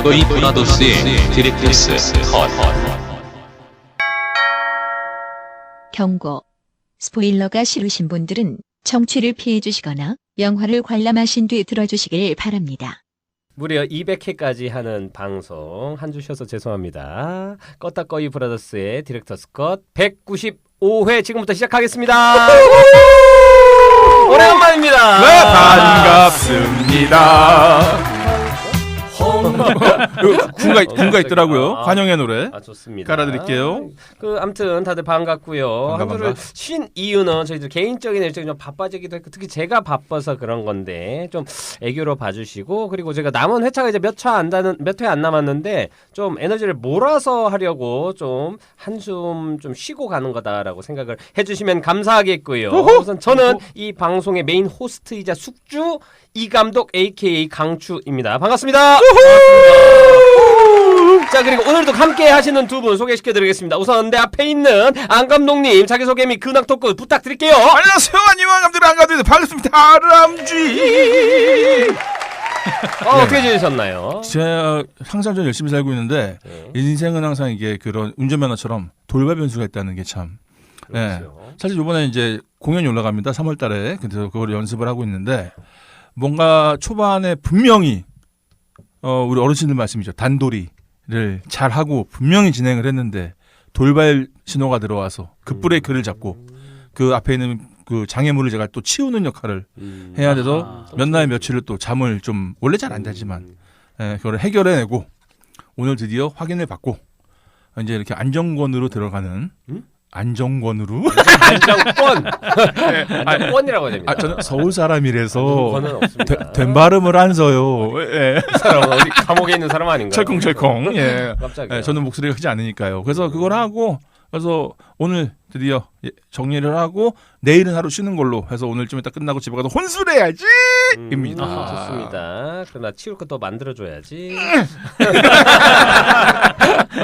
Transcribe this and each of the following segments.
너희 브라더스의 디렉터스 컷. 경고. 스포일러가 싫으신 분들은 청취를 피해 주시거나 영화를 관람하신 뒤 들어주시길 바랍니다. 무려 200회까지 하는 방송 한 주 쉬어서 죄송합니다. 껐다꺼이 브라더스의 디렉터스 컷 195회 지금부터 시작하겠습니다. 오래간만입니다. 네, 반갑습니다. 군가 있더라고요. 환영의 노래. 좋습니다. 깔아드릴게요. 아무튼 다들 반갑고요. 한 주를 쉰 이유는 저희들 개인적인 일정이 좀 바빠지기도 했고 특히 제가 바빠서 그런 건데 좀 애교로 봐주시고 그리고 제가 남은 회차가 이제 몇 회 안 남았는데 좀 에너지를 몰아서 하려고 좀 한숨 좀 쉬고 가는 거다라고 생각을 해주시면 감사하겠고요. 우선 저는 이 방송의 메인 호스트이자 숙주 이 감독 AKA 강추입니다. 반갑습니다. 자, 그리고 오늘도 함께 하시는 두 분 소개시켜드리겠습니다. 우선 내 앞에 있는 안 감독님 자기소개 및 근황 토크 부탁드릴게요. 안녕하세요. 안녕 감독님 안 감독님 반갑습니다. 아람쥐. 어떻게 지내셨나요? 제가 항상 좀 열심히 살고 있는데 인생은 항상 이게 그런 운전면허처럼 돌발 변수가 있다는 게 참. 네. 사실 이번에 이제 공연이 올라갑니다. 3월달에 그래서 그걸 연습을 하고 있는데 뭔가 초반에 분명히 우리 어르신들 말씀이죠. 단도리를 잘 하고 분명히 진행을 했는데 돌발 신호가 들어와서 급브레이크를 잡고 그 앞에 있는 그 장애물을 제가 또 치우는 역할을 해야 돼서 몇 날 며칠을 또 잠을 좀 원래 잘 안 자지만 그걸 해결해내고 오늘 드디어 확인을 받고 이제 이렇게 안정권으로 들어가는 안정권으로? 안정권! 안정권이라고 해야 됩니다. 저는 서울 사람이라서 권은 없습니다. 된 발음을 안 써요. 예. 이 사람은 어디 감옥에 있는 사람 아닌가요? 철컹철컹. 예. 깜짝이야. 저는 목소리가 크지 않으니까요. 그래서 그걸 하고 그래서 오늘 드디어 정리를 하고 내일은 하루 쉬는 걸로 해서 오늘쯤 이따 끝나고 집에 가서 혼술해야지! 입니다. 좋습니다. 그러나 치울 것도 만들어줘야지.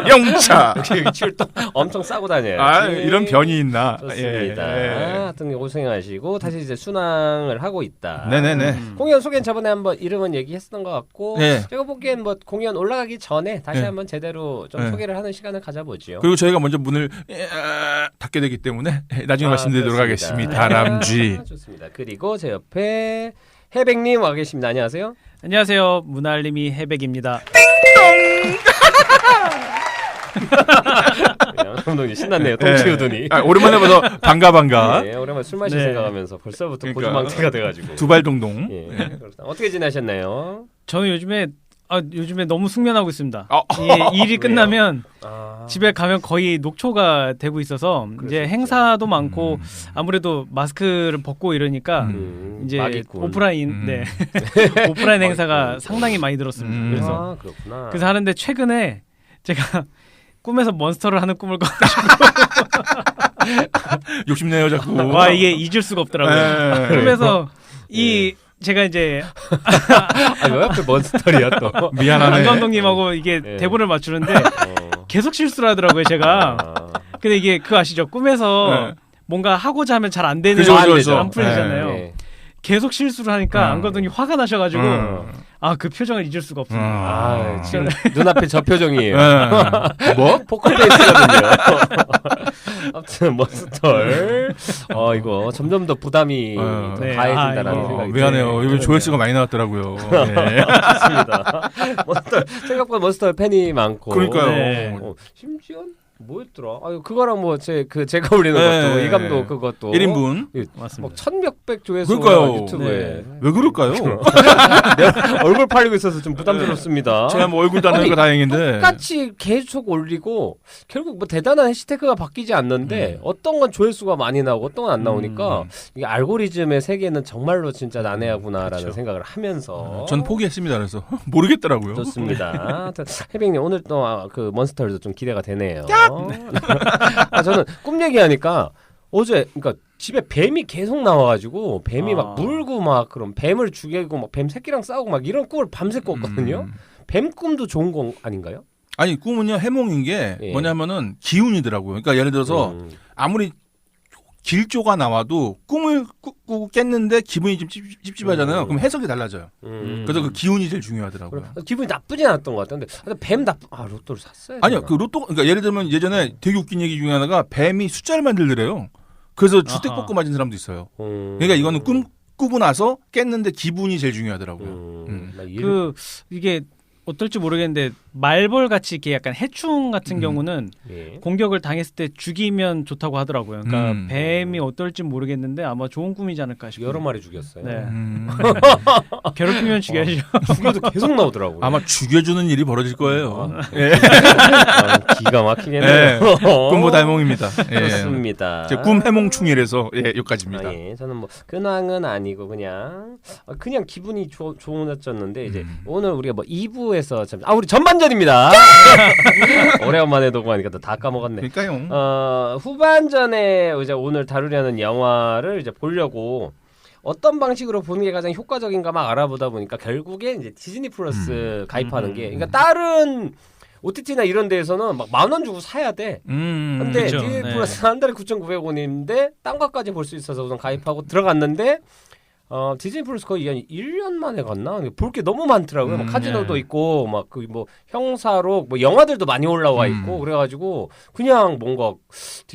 영차! 여기 치울 또 엄청 싸고 다녀요. 이런 변이 있나. 좋습니다. 하여튼 고생하시고 다시 이제 순항을 하고 있다. 네네네. 공연 소개는 저번에 한번 이름은 얘기했었던 것 같고 제가 보기엔 뭐 공연 올라가기 전에 다시 한번 제대로 좀 소개를 하는 시간을 가져보죠. 그리고 저희가 먼저 문을 닫게 되기 때문에 나중에 말씀드리도록 하겠습니다. 다람쥐. 좋습니다. 그리고 제 옆에 해백님 와 계십니다. 안녕하세요. 안녕하세요. 문알림이 해백입니다. 감독님 신났네요. 똥 치우더니. 오랜만에 봐서 반가. 네, 오랜만에 술 마실 생각하면서 벌써부터 고주망태가 돼가지고. 두발동동. 어떻게 지내셨나요? 저는 요즘에 너무 숙면하고 있습니다. 일이 끝나면 집에 가면 거의 녹초가 되고 있어서 이제 행사도 많고 아무래도 마스크를 벗고 이러니까 이제 마기꾼. 오프라인 오프라인 행사가 상당히 많이 들었습니다. 그래서 그렇구나. 그래서 하는데 최근에 제가 꿈에서 몬스터를 하는 꿈을 꿔가지고 욕심내요 자꾸. 와 이게 잊을 수가 없더라고요. 그래서 제가 이제 왜 앞에 몬스터리야 또. 미안하네. 안 감독님하고 이게 대본을 맞추는데 계속 실수를 하더라고요 제가. 근데 이게 그거 아시죠? 꿈에서 뭔가 하고자 하면 잘 안 되는 안 풀리잖아요. 계속 실수를 하니까 안 감독님 화가 나셔가지고 그 표정을 잊을 수가 없습니다. 지금 눈앞에 저 표정이에요. 뭐? 포커페이스거든요. 아무튼 몬스터. 이거 점점 더 부담이 더 가해진다라는 생각이 미안해요. 이번 조회수가 많이 나왔더라고요. 좋습니다. 몬스터 생각보다 몬스터 팬이 많고. 그러니까요. 심지어 뭐였더라? 그거랑 뭐 제가 올리는 것도 이 감독 그것도 1인분 맞습니다. 1,000몇백 조회수 유튜브에. 왜 그럴까요? 내 얼굴 팔리고 있어서 좀 부담스럽습니다. 제가 뭐 얼굴 닿는 거 다행인데 똑같이 계속 올리고 결국 뭐 대단한 해시태그가 바뀌지 않는데 어떤 건 조회수가 많이 나오고 어떤 건 안 나오니까 이게 알고리즘의 세계는 정말로 진짜 난해하구나라는 생각을 하면서 저는 포기했습니다. 그래서 모르겠더라고요. 좋습니다. 해백님 오늘 또 그 몬스터도 좀 기대가 되네요. 저는 꿈 얘기하니까 어제 그러니까 집에 뱀이 계속 나와가지고 뱀이 막 물고 막 그럼 뱀을 죽이고 막 뱀 새끼랑 싸우고 막 이런 꿈을 밤새 꿨거든요. 뱀 꿈도 좋은 거 아닌가요? 아니 꿈은요 해몽인 게 뭐냐면은 기운이더라고요. 그러니까 예를 들어서 아무리 길조가 나와도 꿈을 꾸고 깼는데 기분이 좀 찝찝하잖아요. 그럼 해석이 달라져요. 그래서 그 기운이 제일 중요하더라고요. 기분이 나쁘진 않았던 것 같은데 뱀 로또를 샀어요. 아니요, 그 로또 그러니까 예를 들면 예전에 되게 웃긴 얘기 중에 하나가 뱀이 숫자를 만들더래요. 그래서 주택복권 맞은 사람도 있어요. 그러니까 이거는 꿈 꾸고 나서 깼는데 기분이 제일 중요하더라고요. 이게 어떨지 모르겠는데 말벌 같이 이렇게 약간 해충 같은 경우는 공격을 당했을 때 죽이면 좋다고 하더라고요. 그러니까 뱀이 어떨지 모르겠는데 아마 좋은 꿈이지 않을까 싶어요. 여러 마리 죽였어요. 네. 괴롭히면 죽여야죠. 죽여도 계속 나오더라고요. 아마 죽여주는 일이 벌어질 거예요. 기가 막히겠네요. 꿈보 달몽입니다. 그렇습니다. 꿈 해몽충이라서 여기까지입니다. 저는 뭐 근황은 아니고 그냥 기분이 좋았었는데 이제 오늘 우리가 뭐 2부에서 우리 전반전입니다. 오래간만에 녹음하니까 다 까먹었네. 그러니까요. 후반전에 이제 오늘 다루려는 영화를 이제 보려고 어떤 방식으로 보는 게 가장 효과적인가 막 알아보다 보니까 결국에 이제 디즈니 플러스 가입하는 게 그러니까 다른 OTT나 이런 데에서는 막 10,000원 주고 사야 돼. 근데 그쵸. 디즈니 플러스 한 달에 9,900원인데 딴 것까지 볼 수 있어서 우선 가입하고 들어갔는데 디즈니 플러스 거의 한 1년 만에 갔나? 볼 게 너무 많더라고요. 막 카지노도 있고, 막 그 뭐 형사록, 뭐 영화들도 많이 올라와 있고, 그래가지고 그냥 뭔가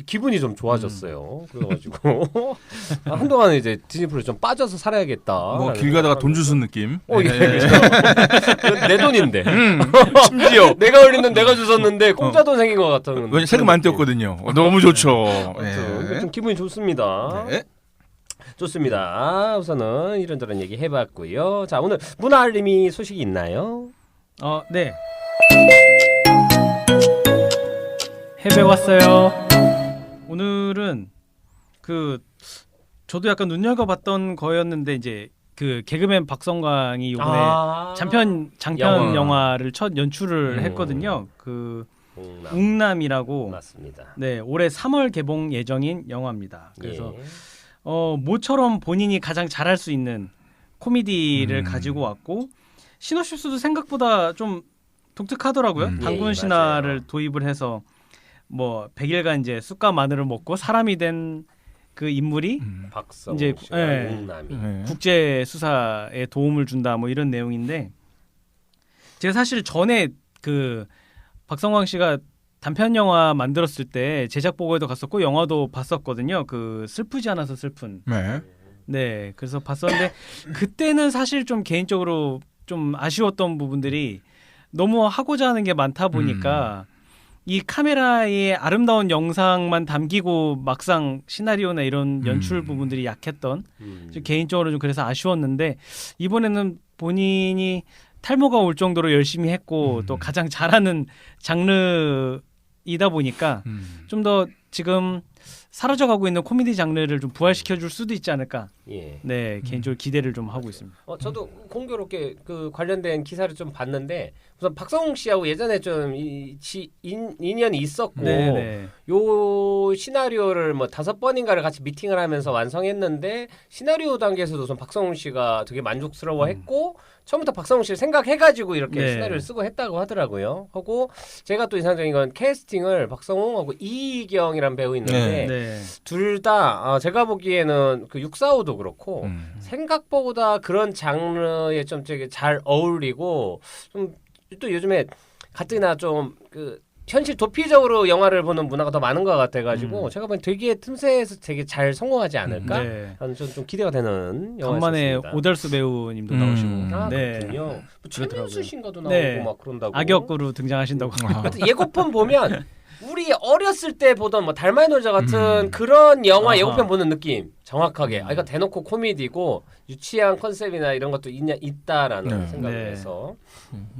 기분이 좀 좋아졌어요. 그래가지고 한동안 이제 디즈니 플러스 좀 빠져서 살아야겠다. 뭐 길 가다가 돈 주는 느낌. 그렇죠. 내 돈인데. 심지어 내가 올리는 내가 주웠는데 공짜 돈 생긴 것 같은. 왜냐 세금 안 떼었거든요. 너무 좋죠. 좀 기분이 좋습니다. 네. 좋습니다. 우선은 이런저런 얘기 해봤고요. 자, 오늘 문화알림이 소식이 있나요? 네. 해외 왔어요. 오늘은 저도 약간 눈여겨봤던 거였는데 이제 그 개그맨 박성광이 이번에 장편 영화를 첫 연출을 했거든요. 웅남이라고. 맞습니다. 네, 올해 3월 개봉 예정인 영화입니다. 그래서 모처럼 본인이 가장 잘할 수 있는 코미디를 가지고 왔고 시놉시스도 생각보다 좀 독특하더라고요. 단군 신화를 도입을 해서 뭐 100일간 이제 쑥과 마늘을 먹고 사람이 된 그 인물이 박성광 이제 웅남이 국제 수사에 도움을 준다 뭐 이런 내용인데 제가 사실 전에 그 박성광 씨가 단편 영화 만들었을 때 제작 보고회도 갔었고 영화도 봤었거든요. 그 슬프지 않아서 슬픈. 네, 그래서 봤었는데 그때는 사실 좀 개인적으로 좀 아쉬웠던 부분들이 너무 하고자 하는 게 많다 보니까 이 카메라의 아름다운 영상만 담기고 막상 시나리오나 이런 연출 부분들이 약했던 개인적으로 좀 그래서 아쉬웠는데 이번에는 본인이 탈모가 올 정도로 열심히 했고 또 가장 잘하는 장르이다 보니까 좀 더 지금 사라져가고 있는 코미디 장르를 좀 부활시켜줄 수도 있지 않을까. 네, 개인적으로 기대를 좀 하고 있습니다. 저도 공교롭게 그 관련된 기사를 좀 봤는데 우선 박성웅 씨하고 예전에 좀 인연이 있었고 요 시나리오를 뭐 5번인가를 같이 미팅을 하면서 완성했는데 시나리오 단계에서도 우선 박성웅 씨가 되게 만족스러워했고 처음부터 박성웅 씨를 생각해가지고 이렇게 시나리오를 쓰고 했다고 하더라고요. 하고 제가 또 인상적인 건 캐스팅을 박성웅하고 이희경이라는 배우 있는데 둘 다 제가 보기에는 그 645도 그렇고 생각보다 그런 장르에 좀 되게 잘 어울리고 좀 또 요즘에 가뜩이나 좀 그 현실 도피적으로 영화를 보는 문화가 더 많은 것 같아가지고 제가 보기엔 되게 틈새에서 되게 잘 성공하지 않을까? 좀 기대가 되는 영화였습니다. 간만에 오달수 배우님도 나오시고 그렇군요. 뭐 최민수 씨인가도 나오고 막 그런다고. 악역으로 등장하신다고. 예고편 보면 우리 어렸을 때 보던 뭐 달마의 놀자 같은 그런 영화 예고편 보는 느낌 정확하게. 그러니까 대놓고 코미디고 유치한 컨셉이나 이런 것도 있다라는 생각을 해서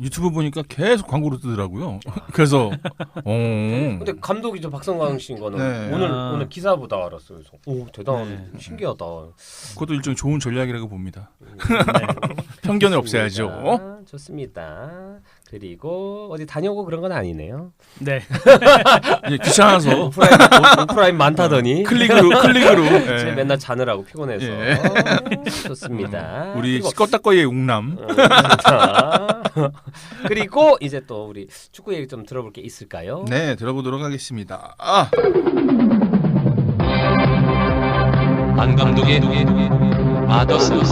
유튜브 보니까 계속 광고로 뜨더라고요. 그래서 근데 감독이 저 박성광 씨인 거는 오늘 기사 보다 알았어요. 그래서 오 대단한 신기하다. 그것도 일종의 좋은 전략이라고 봅니다. 편견을 없애야죠. 좋습니다. 그리고 어디 다녀오고 그런 건 아니네요. 네. 귀찮아서 오프라인 많다더니 클릭으로 맨날 자느라고 피곤해서 좋습니다. 우리 시꺼딱거리의 웅남. 그리고 이제 또 우리 축구 얘기 좀 들어볼 게 있을까요? 네, 들어보도록 하겠습니다. 반 감독의 마더스 컷.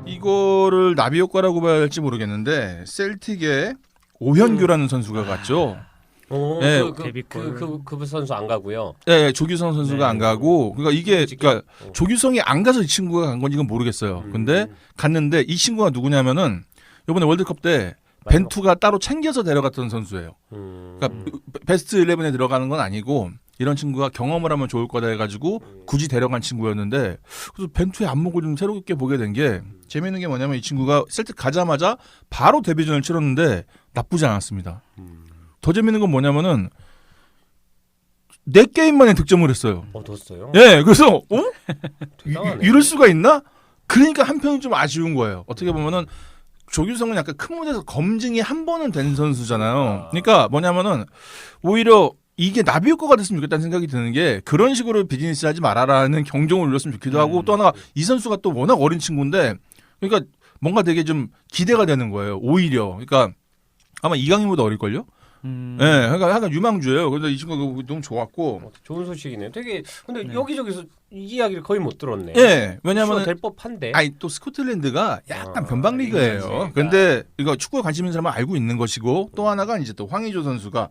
이거를 나비 효과라고 봐야 할지 모르겠는데 셀틱의 오현규라는 선수가 갔죠. 네, 데뷔골. 그 선수 안 가고요. 네, 조규성 선수가 안 가고, 그러니까 이게, 그러니까 조규성이 안 가서 이 친구가 간 건지 이건 모르겠어요. 근데 갔는데 이 친구가 누구냐면은 이번에 월드컵 때 벤투가 따로 챙겨서 데려갔던 선수예요. 그러니까 베스트 11에 들어가는 건 아니고 이런 친구가 경험을 하면 좋을 거다 해가지고 굳이 데려간 친구였는데 그래서 벤투의 안목을 좀 새롭게 보게 된 게 재미있는 게 뭐냐면 이 친구가 셀틱 가자마자 바로 데뷔전을 치렀는데 나쁘지 않았습니다. 더 재밌는 건 뭐냐면은 4게임 만에 득점을 했어요. 넣었어요? 예, 그래서 대단하네. 이럴 수가 있나? 그러니까 한편은 좀 아쉬운 거예요. 어떻게 보면은 조규성은 약간 큰 무대에서 검증이 한 번은 된 선수잖아요. 그러니까 뭐냐면은 오히려 이게 나비 효과가 됐으면 좋겠다는 생각이 드는 게 그런 식으로 비즈니스 하지 말아라는 경종을 울렸으면 좋기도 하고 또 하나가 이 선수가 또 워낙 어린 친구인데 그러니까 뭔가 되게 좀 기대가 되는 거예요. 오히려. 그러니까 아마 이강인보다 어릴걸요? 네, 그러니까 약간 유망주예요. 그래서 이 친구가 너무 좋았고. 좋은 소식이네요. 되게 근데 여기저기서 이 이야기를 거의 못 들었네. 네, 왜냐하면 될 법한데. 아니 또 스코틀랜드가 약간 변방 리그예요. 근데 이거 축구에 관심 있는 사람은 알고 있는 것이고 또 하나가 이제 또 황의조 선수가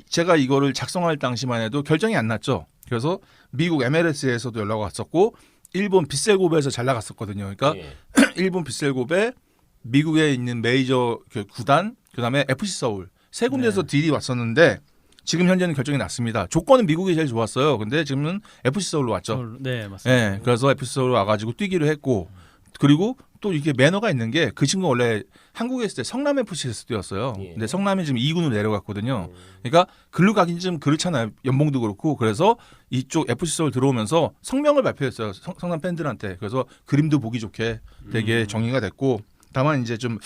제가 이거를 작성할 당시만 해도 결정이 안 났죠. 그래서 미국 MLS에서도 연락 왔었고 일본 빗셀고베에서 잘 나갔었거든요. 그러니까 일본 빗셀고베, 미국에 있는 메이저 구단, 그다음에 FC 서울 세 군데에서 딜이 왔었는데 지금 현재는 결정이 났습니다. 조건은 미국이 제일 좋았어요. 근데 지금은 FC 서울로 왔죠. 네, 맞습니다. 네, 그래서 FC 서울로 와가지고 뛰기로 했고 그리고 또 이게 매너가 있는 게 그 친구가 원래 한국에 있을 때 성남 FC에서 뛰었어요. 근데 성남이 지금 2군으로 내려갔거든요. 그러니까 글로 가긴 좀 그렇잖아요. 연봉도 그렇고 그래서 이쪽 FC 서울 들어오면서 성명을 발표했어요. 성남 팬들한테. 그래서 그림도 보기 좋게 되게 정의가 됐고 다만 이제 좀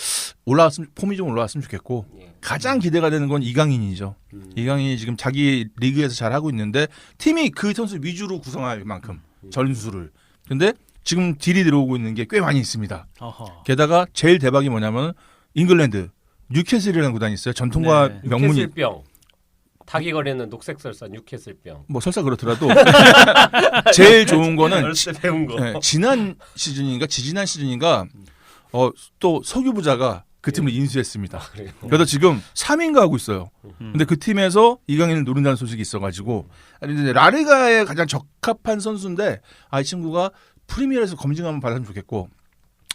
폼이 좀 올라왔으면 좋겠고 가장 기대가 되는 건 이강인이죠. 이강인이 지금 자기 리그에서 잘 하고 있는데 팀이 그 선수 위주로 구성할 만큼 전술을. 근데 지금 딜이 들어오고 있는 게 꽤 많이 있습니다. 어허. 게다가 제일 대박이 뭐냐면 잉글랜드 뉴캐슬이라는 구단이 있어요. 전통과 명문이 뉴캐슬병. 닭이 거리는 녹색 설사 뉴캐슬병. 뭐 설사 그렇더라도 제일 좋은 거는 어렸을 때 배운 거. 네, 지난 시즌인가 지지난 시즌인가 또 석유 부자가 그 팀을 인수했습니다. 그래서 지금 3인가 하고 있어요. 근데 그 팀에서 이강인을 노린다는 소식이 있어가지고 라리가에 가장 적합한 선수인데 이 친구가 프리미어에서 검증 한번 받았으면 좋겠고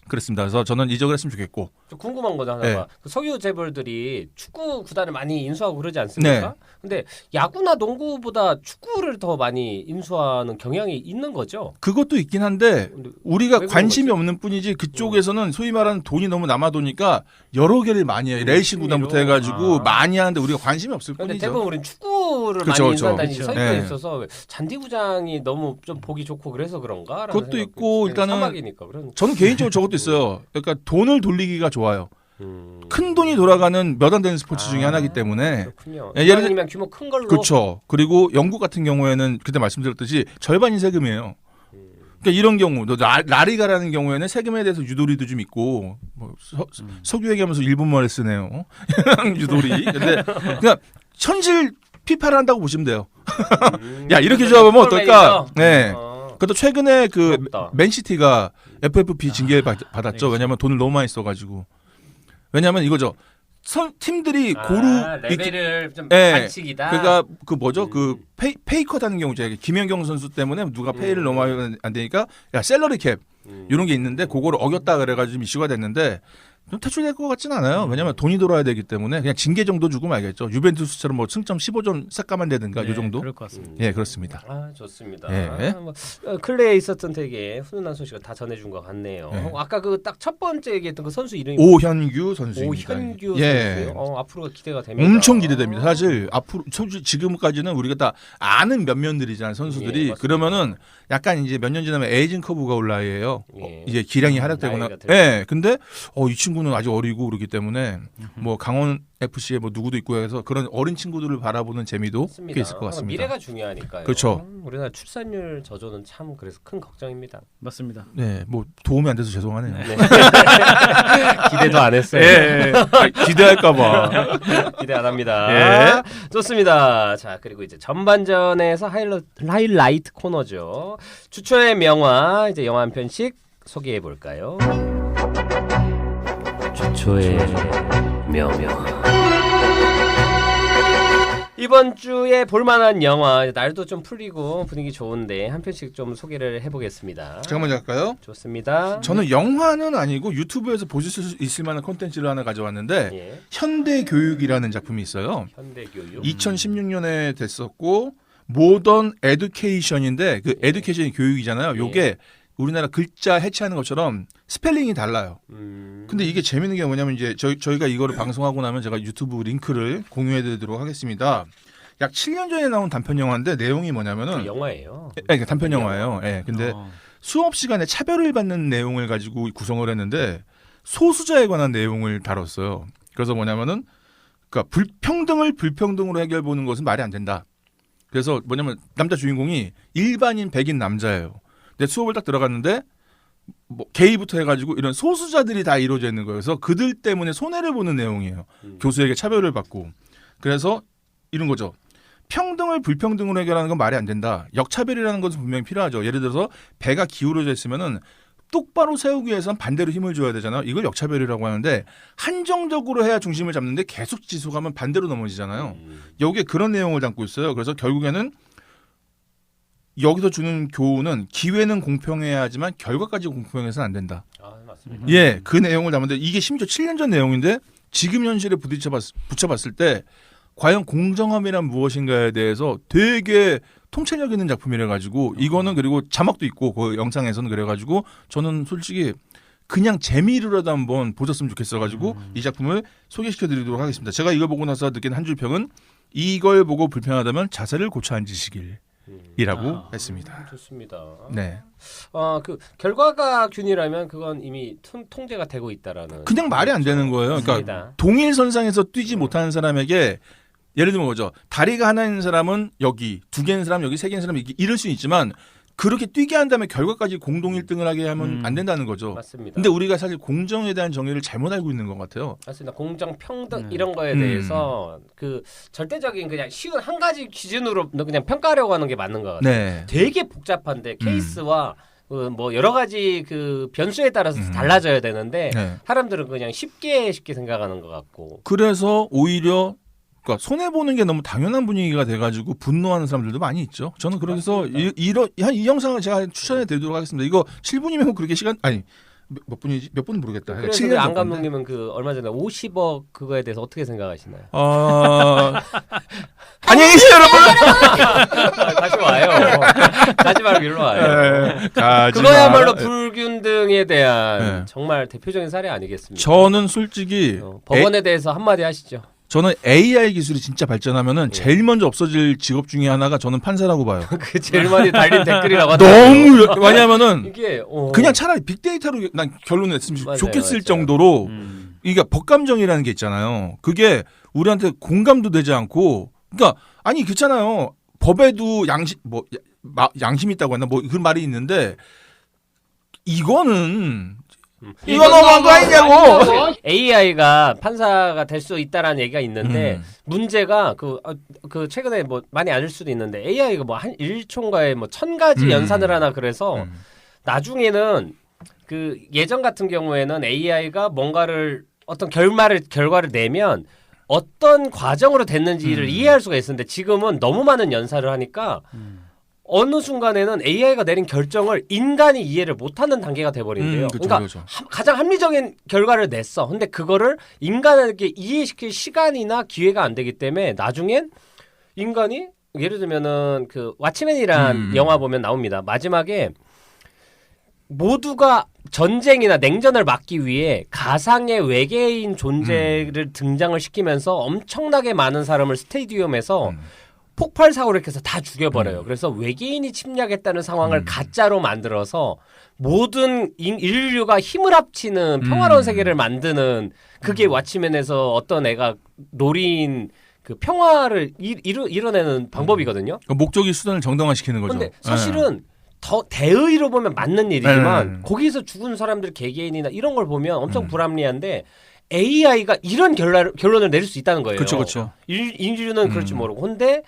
그렇습니다. 그래서 저는 이적을 했으면 좋겠고. 좀 궁금한 거죠 하나가. 그 석유 재벌들이 축구 구단을 많이 인수하고 그러지 않습니까? 네. 근데 야구나 농구보다 축구를 더 많이 인수하는 경향이 있는 거죠. 그것도 있긴 한데 우리가 왜 그런 관심이 거지? 없는 뿐이지 그쪽에서는 소위 말하는 돈이 너무 남아도니까 여러 개를 많이 해요. 레이싱 구단부터 해가지고 많이 하는데 우리가 관심이 없을 근데 뿐이죠. 대부분 우리는 축구를 그쵸, 많이 그쵸. 인수한다는 그쵸. 설정이 네. 있어서 잔디구장이 너무 좀 보기 좋고 그래서 그런가? 그것도 있고 일단은 사막이니까 그런. 저는 개인적으로 저것도 있어요. 그러니까 돈을 돌리기가 좋아요. 큰 돈이 돌아가는 몇 안 되는 스포츠 중에 하나이기 때문에 그렇군요. 예를 들면 이왕이면 규모 큰 걸로. 그렇죠. 그리고 영국 같은 경우에는 그때 말씀드렸듯이 절반이 세금이에요. 그러니까 이런 경우, 라리가라는 경우에는 세금에 대해서 유도리도 좀 있고 뭐 석유 얘기하면서 일본말을 쓰네요. 유도리. 근데 그냥 현실 피파를 한다고 보시면 돼요. 야 이렇게 좋아보면 어떨까? 네. 그것도 최근에 그 부럽다. 맨시티가 FFP 징계를 받았죠. 왜냐하면 돈을 너무 많이 써가지고. 왜냐하면 이거죠. 팀들이 고루 레벨을 좀 네. 반칙이다. 그러니까 그 뭐죠? 그 페이컷 하는 경우 제가 김연경 선수 때문에 누가 페이를 너무 많이 안 되니까 야 셀러리 캡 이런 게 있는데 그거를 어겼다 그래가지고 좀 이슈가 됐는데 좀 퇴출될 것 같지는 않아요. 왜냐하면 돈이 돌아야 되기 때문에 그냥 징계 정도 주고 말겠죠. 유벤투스처럼 뭐 승점 15점 삭감만 되든가 이 정도. 그럴 것 같습니다. 예, 그렇습니다. 좋습니다. 예. 뭐, 근래에 있었던 되게 훈훈한 소식을 다 전해준 것 같네요. 예. 아까 그 딱 첫 번째 얘기했던 그 선수 이름이 오현규 선수입니다. 오현규 예. 선수요. 앞으로가 기대가 됩니다. 엄청 기대됩니다. 사실 앞으로 지금까지는 우리가 다 아는 면면들이잖아요. 선수들이. 예, 그러면은 약간 이제 몇 년 지나면 에이징 커브가 올 나이에요. 예. 이제 기량이 하락되거나. 나이가 들고. 예. 근데 이 친구는 친구는 아직 어리고 그렇기 때문에 뭐 강원 FC에 뭐 누구도 있고 해서 그런 어린 친구들을 바라보는 재미도 꽤 있을 것 같습니다. 미래가 중요하니까요. 그렇죠. 우리나라 출산율 저조는 참 그래서 큰 걱정입니다. 맞습니다. 네, 뭐 도움이 안 돼서 죄송하네요. 네. 기대도 안 했어요. 예, 기대할까봐 기대 안 합니다. 예. 좋습니다. 자, 그리고 이제 전반전에서 하이라이트 코너죠. 추천의 명화, 이제 영화 한 편씩 소개해 볼까요? 추천의 명화. 이번 주에 볼만한 영화, 날도 좀 풀리고 분위기 좋은데 한 편씩 좀 소개를 해보겠습니다. 제가 먼저 할까요? 좋습니다. 저는 영화는 아니고 유튜브에서 보실 수 있을 만한 콘텐츠를 하나 가져왔는데 예. 현대교육이라는 작품이 있어요. 현대교육. 2016년에 됐었고 모던 에듀케이션인데 그 에듀케이션이 교육이잖아요. 요게 우리나라 글자 해체하는 것처럼 스펠링이 달라요. 근데 이게 재밌는 게 뭐냐면 이제 저희가 이거를 방송하고 나면 제가 유튜브 링크를 공유해 드리도록 하겠습니다. 약 7년 전에 나온 단편 영화인데 내용이 뭐냐면은 영화예요. 그러니까 단편 영화예요. 예. 근데 수업 시간에 차별을 받는 내용을 가지고 구성을 했는데 소수자에 관한 내용을 다뤘어요. 그래서 뭐냐면은 그러니까 불평등을 불평등으로 해결 보는 것은 말이 안 된다. 그래서 뭐냐면 남자 주인공이 일반인 백인 남자예요. 근데 수업을 딱 들어갔는데 뭐 게이부터 해가지고 이런 소수자들이 다 이루어져 있는 거예요. 그래서 그들 때문에 손해를 보는 내용이에요. 교수에게 차별을 받고. 그래서 이런 거죠. 평등을 불평등으로 해결하는 건 말이 안 된다. 역차별이라는 것은 분명히 필요하죠. 예를 들어서 배가 기울어져 있으면은 똑바로 세우기 위해서는 반대로 힘을 줘야 되잖아요. 이걸 역차별이라고 하는데 한정적으로 해야 중심을 잡는데 계속 지속하면 반대로 넘어지잖아요. 여기에 그런 내용을 담고 있어요. 그래서 결국에는 여기서 주는 교훈은 기회는 공평해야 하지만 결과까지 공평해서는 안 된다. 아, 맞습니다. 예, 그 내용을 담았는데 이게 심지어 7년 전 내용인데 지금 현실에 붙여봤을 때 과연 공정함이란 무엇인가에 대해서 되게 통찰력 있는 작품이라 가지고 이거는 그리고 자막도 있고 그 영상에서는 그래가지고 저는 솔직히 그냥 재미로라도 한번 보셨으면 좋겠어가지고 이 작품을 소개시켜드리도록 하겠습니다. 제가 이걸 보고 나서 느낀 한 줄 평은 이걸 보고 불편하다면 자세를 고쳐 앉으시길. 이라고 했습니다. 좋습니다. 네. 그 결과가 균이라면 그건 이미 통제가 되고 있다라는. 그냥 말이 안 되는 거예요. 그러니까 맞습니다. 동일 선상에서 뛰지 못하는 사람에게 예를 들면 뭐죠? 다리가 하나 있는 사람은 여기, 두 개 있는 사람 여기, 세 개 있는 사람 여기 이럴 수 있지만 그렇게 뛰게 한 다음에 결과까지 공동 1등을 하게 하면 안 된다는 거죠. 맞습니다. 근데 우리가 사실 공정에 대한 정의를 잘못 알고 있는 것 같아요. 맞습니다. 공정, 평등 이런 거에 대해서 그 절대적인 그냥 쉬운 한 가지 기준으로 그냥 평가하려고 하는 게 맞는 것 같아요. 네. 되게 복잡한데 케이스와 뭐 여러 가지 그 변수에 따라서 달라져야 되는데 네. 사람들은 그냥 쉽게 생각하는 것 같고. 그래서 오히려 그러니까 손해 보는 게 너무 당연한 분위기가 돼가지고 분노하는 사람들도 많이 있죠. 저는 그래서 이 영상을 제가 추천해 드리도록 하겠습니다. 이거 7분이면 그렇게 시간 아니 몇 분이지 몇 분은 모르겠다. 그래서 안 감독님은 그 얼마 전에 50억 그거에 대해서 어떻게 생각하시나요? 안녕히 계세요 여러분. 다시 와요. 가지 말고 일로 와요. 네, 그거야말로 불균등에 대한 정말 대표적인 사례 아니겠습니까? 저는 솔직히 법원에 대해서 한마디 하시죠. 저는 AI 기술이 진짜 발전하면은 제일 먼저 없어질 직업 중에 하나가 저는 판사라고 봐요. 그 제일 많이 달린 댓글이라고 하더라고요. 너무 왜냐하면은 이게 그냥 차라리 빅데이터로 난 결론을 냈으면 맞아요, 좋겠을 맞아요. 정도로 이게 법감정이라는 게 있잖아요. 그게 우리한테 공감도 되지 않고 그러니까 아니 그렇잖아요. 법에도 양심 있다고 했나 뭐 그런 말이 있는데 이거 너무한 거 아니냐고. AI가 판사가 될 수 있다라는 얘기가 있는데 문제가 그 최근에 뭐 많이 아실 수도 있는데 AI가 뭐 한 1초인가에 뭐 1000가지 연산을 하나 그래서 나중에는 그 예전 같은 경우에는 AI가 뭔가를 어떤 결과를 내면 어떤 과정으로 됐는지를 이해할 수가 있었는데 지금은 너무 많은 연산을 하니까 어느 순간에는 AI가 내린 결정을 인간이 이해를 못하는 단계가 돼버린대요. 그쵸, 그러니까 그쵸. 가장 합리적인 결과를 냈어. 근데 그거를 인간에게 이해시킬 시간이나 기회가 안 되기 때문에 나중엔 인간이 예를 들면은 그 왓츠맨이란 영화 보면 나옵니다. 마지막에 모두가 전쟁이나 냉전을 막기 위해 가상의 외계인 존재를 등장을 시키면서 엄청나게 많은 사람을 스테디움에서 폭발 사고를 이렇게 해서 다 죽여버려요. 그래서 외계인이 침략했다는 상황을 가짜로 만들어서 모든 인류가 힘을 합치는 평화로운 세계를 만드는 그게 왓치맨에서 어떤 애가 노린 그 평화를 이뤄내는 방법이거든요. 목적이 수단을 정당화시키는 거죠. 근데 사실은 더 대의로 보면 맞는 일이지만 거기서 죽은 사람들 개개인이나 이런 걸 보면 엄청 불합리한데 AI가 이런 결론을 내릴 수 있다는 거예요. 그렇죠. 인류는 그럴지 모르고. 근데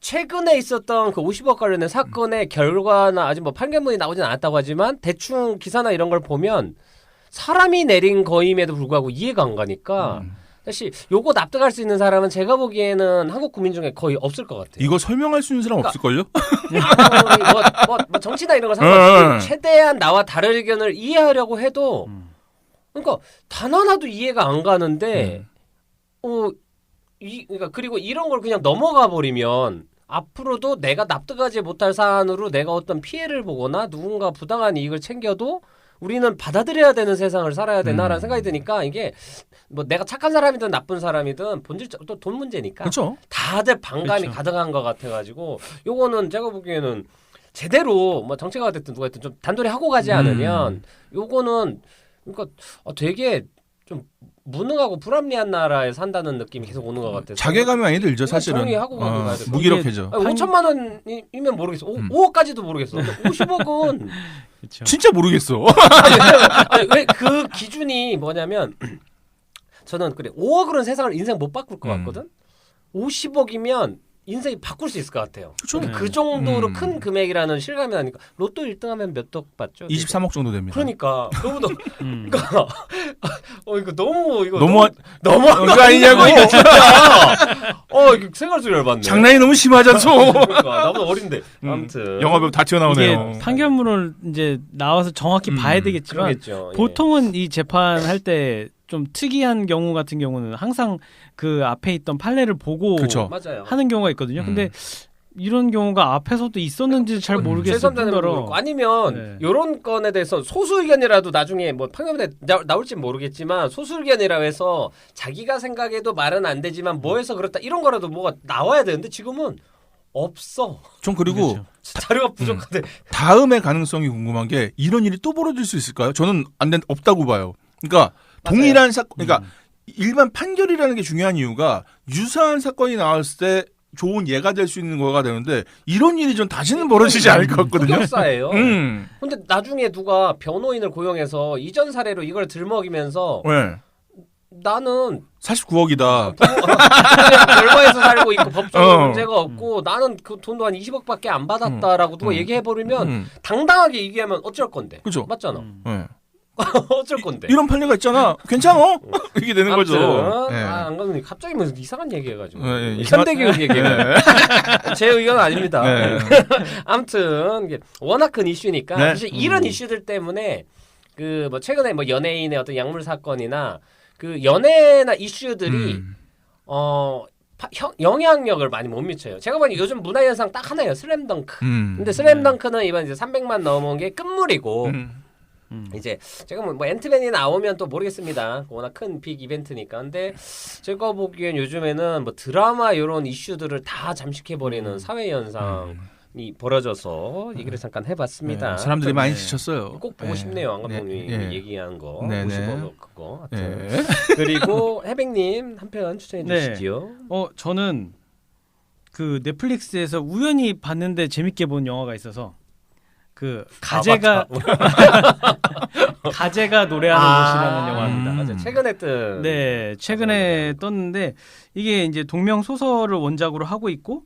최근에 있었던 그 50억 관련된 사건의 결과나 아직 뭐 판결문이 나오진 않았다고 하지만 대충 기사나 이런 걸 보면 사람이 내린 거임에도 불구하고 이해가 안 가니까 사실 요거 납득할 수 있는 사람은 제가 보기에는 한국 국민 중에 거의 없을 것 같아요. 이거 설명할 수 있는 사람 없을걸요? 뭐 정치나 이런 거 상관없이 최대한 나와 다른 의견을 이해하려고 해도 그러니까 단 하나도 이해가 안 가는데 그러니까 그리고 이런 걸 그냥 넘어가 버리면 앞으로도 내가 납득하지 못할 사안으로 내가 어떤 피해를 보거나 누군가 부당한 이익을 챙겨도 우리는 받아들여야 되는 세상을 살아야 되나라는 생각이 드니까 이게 뭐 내가 착한 사람이든 나쁜 사람이든 본질적으로 또 돈 문제니까 그렇죠. 다들 반감이 가득한 것 같아가지고 요거는 제가 보기에는 제대로 뭐 정치가가 됐든 누가 됐든 좀 단돌이 하고 가지 않으면 요거는 그러니까 되게 좀 무능하고 불합리한 나라에 산다는 느낌이 계속 오는 것 같아요. 자괴감이 많이 들죠, 사실은. 정리하고 가야 될 무기력해져. 5천만 원이면 모르겠어. 5억까지도 모르겠어. 50억은 진짜 모르겠어. 왜 그 기준이 뭐냐면 저는 그래 5억으로는 세상을 인생 못 바꿀 것 같거든. 50억이면 인생이 바꿀 수 있을 것 같아요. 근데 그 정도로 큰 금액이라는 실감이 나니까 로또 1등하면 몇 억 받죠? 23억 정도 됩니다. 그러니까 그러니까 이거 너무 너무한 거 아니냐고 이거 진짜. 이거 생활수를 열받네. 장난이 너무 심하잖소. 그러니까 나보다 어린데. 아무튼 영화배우 다 튀어나오네요. 이게 판결문을 이제 나와서 정확히 봐야 되겠지만 그러겠죠. 보통은 이 재판할 때 좀 특이한 경우 같은 경우는 항상 그 앞에 있던 판례를 보고 그쵸. 맞아요. 하는 경우가 있거든요. 근데 이런 경우가 앞에서도 있었는지 잘 모르겠을 뿐더러 아니면 이런 건에 대해서 소수 의견이라도 나중에 뭐 판결문에 나올지 모르겠지만 소수 의견이라고 해서 자기가 생각해도 말은 안 되지만 뭐해서 그렇다 이런 거라도 뭐가 나와야 되는데 지금은 없어. 좀 그리고 자료가 부족하대. 다음의 가능성이 궁금한 게 이런 일이 또 벌어질 수 있을까요? 저는 없다고 봐요. 그러니까 동일한 사건, 그러니까 일반 판결이라는 게 중요한 이유가 유사한 사건이 나왔을 때 좋은 예가 될 수 있는 거가 되는데 이런 일이 좀 다시는 벌어지지 않을 것 같거든요. 흑역사예요. 근데 나중에 누가 변호인을 고용해서 이전 사례로 이걸 들먹이면서 나는 49억이다. 결과에서 살고 있고 법적으로 문제가 없고 나는 그 돈도 한 20억밖에 안 받았다라고 누가 얘기해버리면 당당하게 얘기하면 어쩔 건데. 그죠? 맞잖아. 어쩔 건데. 이런 판례가 있잖아. 괜찮아? 이게 되는 거죠. 안 감독님 갑자기 무슨 이상한 얘기해가지고 이상한... 현대교육 얘기해요. 제 의견은 아닙니다. 아무튼 워낙 큰 이슈니까 사실 이런 이슈들 때문에 그 뭐 최근에 뭐 연예인의 어떤 약물 사건이나 그 연예나 이슈들이 영향력을 많이 못 미쳐요. 제가 보니 요즘 문화 현상 딱 하나예요. 슬램덩크. 근데 슬램덩크는 이번 이제 300만 넘은 게 끝물이고. 이제 제가 뭐 앤트맨이 나오면 또 모르겠습니다. 워낙 큰 빅 이벤트니까. 근데 제가 보기엔 요즘에는 뭐 드라마 이런 이슈들을 다 잠식해버리는 사회 현상이 벌어져서 얘기를 잠깐 해봤습니다. 사람들이 많이 지쳤어요. 꼭 보고 싶네요. 안 감독님이 얘기한 거. 50억 그거. 네. 그리고 해백님 한 편 추천해 주시지요. 저는 그 넷플릭스에서 우연히 봤는데 재밌게 본 영화가 있어서 그 가제가 가제가 노래하는 곳이라는 영화입니다. 맞아요. 최근에 뜬. 네, 최근에 떴는데 이게 이제 동명 소설을 원작으로 하고 있고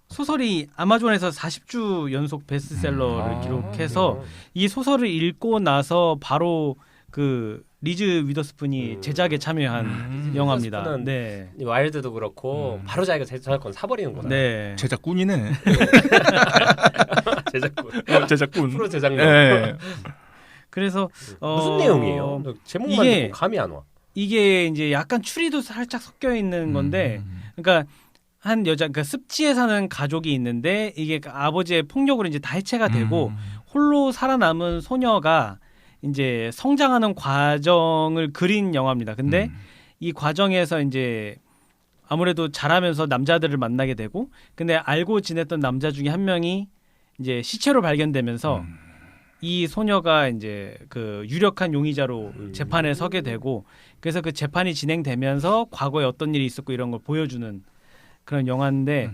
소설이 아마존에서 40주 연속 베스트셀러를 기록해서 이 소설을 읽고 나서 바로 그 리즈 위더스푼이 제작에 참여한 영화입니다. 네. 와일드도 그렇고 바로 자기가 저작권 사버리는구나. 네. 제작꾼이네. 제작꾼. 프로 제작력. 네. 그래서 무슨 내용이에요? 제목만 듣고 감이 안 와. 이게 이제 약간 추리도 살짝 섞여 있는 건데, 그러니까 한 여자, 그러니까 습지에 사는 가족이 있는데 이게 아버지의 폭력으로 이제 다 해체가 되고 홀로 살아남은 소녀가 이제 성장하는 과정을 그린 영화입니다. 근데 이 과정에서 이제 아무래도 자라면서 남자들을 만나게 되고 근데 알고 지냈던 남자 중에 한 명이 이제 시체로 발견되면서 이 소녀가 이제 그 유력한 용의자로 재판에 서게 되고 그래서 그 재판이 진행되면서 과거에 어떤 일이 있었고 이런 걸 보여주는 그런 영화인데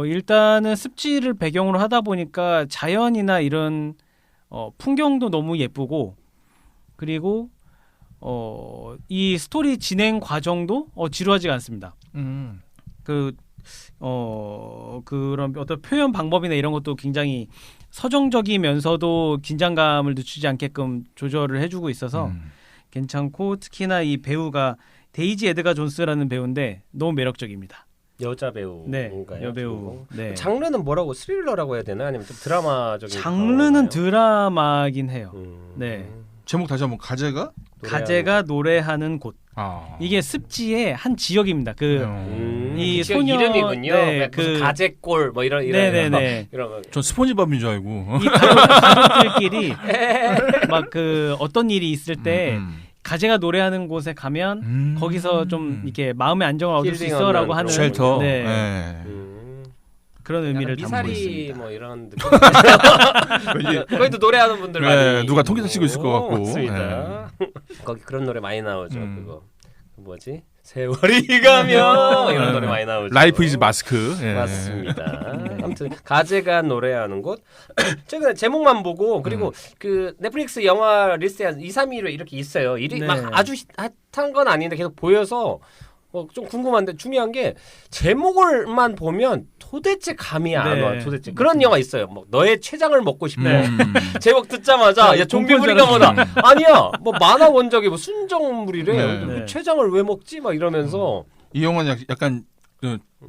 일단은 습지를 배경으로 하다 보니까 자연이나 이런 풍경도 너무 예쁘고 그리고 이 스토리 진행 과정도 지루하지가 않습니다. 그런 어떤 표현 방법이나 이런 것도 굉장히 서정적이면서도 긴장감을 늦추지 않게끔 조절을 해주고 있어서 괜찮고 특히나 이 배우가 데이지 에드가 존스라는 배우인데 너무 매력적입니다. 여자 배우인가요? 네, 여배우. 네. 장르는 뭐라고 스릴러라고 해야 되나 아니면 좀 드라마적인? 장르는 드라마긴 해요. 네. 제목 다시 한번 가제가 노래하는 곳. 이게 습지의 한 지역입니다. 이 소녀 이름이군요. 네, 그 가제골 뭐 이런 네네네. 이런. 전 스폰지밥인 줄 알고. 이 가족들끼리 막 그 어떤 일이 있을 때 가제가 노래하는 곳에 가면 거기서 좀 이렇게 마음의 안정을 얻을 수 있어라고 하는 쉘터. 네. 네. 그런 의미를 담고 미사리 있습니다. 뭐 이런 느낌. 거기도 노래하는 분들 많이 누가 통기타 치고 있을 것 같고. 맞습니다. 거기 그런 노래 많이 나오죠. 그거 뭐지? 세월이 가면 이런 노래 많이 나오죠. 라이프 이즈 마스크. 맞습니다. 아무튼 가제가 노래하는 곳. 최근에 제목만 보고 그리고 그 넷플릭스 영화 리스트에 한 2, 3위로 이렇게 있어요. 일이 막 아주 핫한 건 아닌데 계속 보여서 좀 궁금한데 중요한 게 제목을만 보면 도대체 감이 안 와. 도대체 그런 영화 있어요. 뭐 너의 췌장을 먹고 싶어. 제목 듣자마자 야 좀비물인가 보다. 아니야. 뭐 만화 원작이 뭐 순정물이래. 췌장을 왜 먹지? 막 이러면서 이 영화는 약간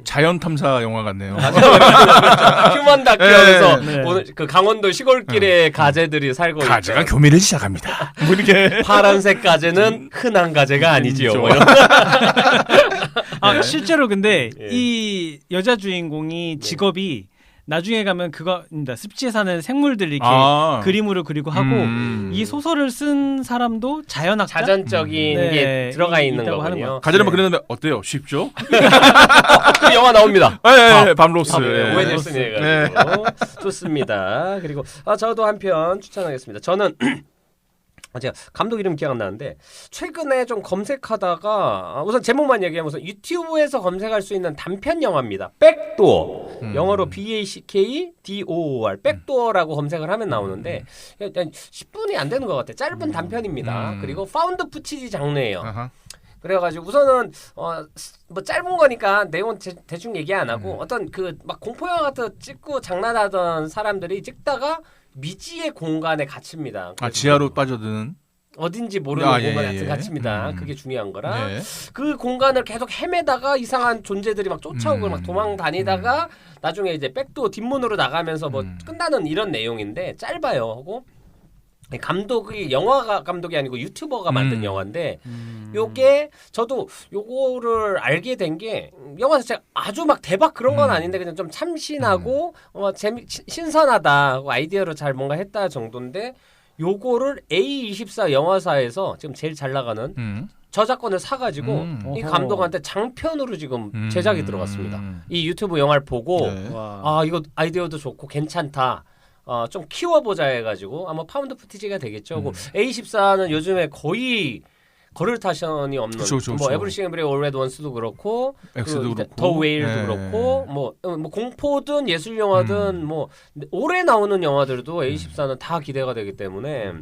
자연 탐사 영화 같네요. 휴먼 다큐에서 오늘 그 강원도 시골길에 가재들이 살고 가재가 교미를 시작합니다. 뭐 이렇게 파란색 가재는 흔한 가재가 아니지요. 뭐 실제로 근데 이 여자 주인공이 직업이 나중에 가면 그거입니다. 습지에 사는 생물들 이렇게 그림으로 그리고 하고 이 소설을 쓴 사람도 자연학자? 자전적인 게 들어가 있는 거군요. 가재는 그러면 어때요? 쉽죠? 그 영화 나옵니다. 밤로스. 오웬 닐슨이 해가지고 좋습니다. 그리고 저도 한 편 추천하겠습니다. 저는 제가 감독 이름 기억 안 나는데 최근에 좀 검색하다가 우선 제목만 얘기하면서 유튜브에서 검색할 수 있는 단편 영화입니다. 백도어. 영어로 BACKDOOR 백도어라고 검색을 하면 나오는데 10분이 안 되는 것 같아요. 짧은 단편입니다. 그리고 파운드 푸티지 장르예요. 그래가지고 우선은 뭐 짧은 거니까 내용 대충 얘기 안 하고 어떤 그 막 공포 영화 같은 찍고 장난하던 사람들이 찍다가 미지의 공간에 갇힙니다. 지하로 빠져드는 어딘지 모르는 공간에 갇힙니다. 그게 중요한 거라. 그 공간을 계속 헤매다가 이상한 존재들이 막 쫓아오고 막 도망 다니다가 나중에 이제 백도 뒷문으로 나가면서 뭐 끝나는 이런 내용인데 짧아요. 하고 감독이 영화 감독이 아니고 유튜버가 만든 영화인데 요게 저도 요거를 알게 된 게 영화 자체가 아주 막 대박 그런 건 아닌데 그냥 좀 참신하고 신선하다 아이디어로 잘 뭔가 했다 정도인데 요거를 A24 영화사에서 지금 제일 잘 나가는 저작권을 사가지고 이 감독한테 장편으로 지금 제작이 들어갔습니다. 이 유튜브 영화를 보고 이거 아이디어도 좋고 괜찮다. 좀 키워보자 해가지고 아마 파운드 푸티지가 되겠죠. A24는 요즘에 거의 거를타션이 없는 뭐 에브리싱 에브리 올 레드 원스도 그렇고 더 웨일도 그렇고 뭐 공포든 예술 영화든 뭐 올해 나오는 영화들도 A24는 다 기대가 되기 때문에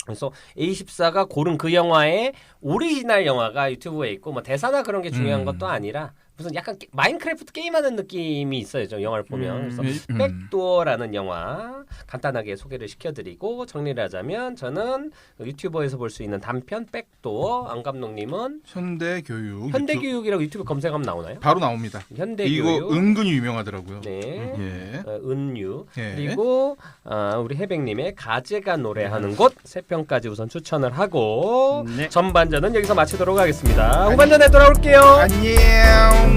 그래서 A24가 고른 그 영화의 오리지널 영화가 유튜브에 있고 뭐 대사나 그런 게 중요한 것도 아니라 무슨 약간 마인크래프트 게임하는 느낌이 있어요. 저 영화를 보면. 그래서 백도어라는 영화 간단하게 소개를 시켜드리고 정리를 하자면 저는 유튜버에서 볼 수 있는 단편 백도어. 안 감독님은 현대교육이라고 유튜브 검색하면 나오나요? 바로 나옵니다. 현대교육. 이거 은근히 유명하더라고요. 네. 은유. 그리고 우리 해백님의 가제가 노래하는 곳 3편까지 우선 추천을 하고 전반전은 여기서 마치도록 하겠습니다. 후반전에 돌아올게요. 안녕.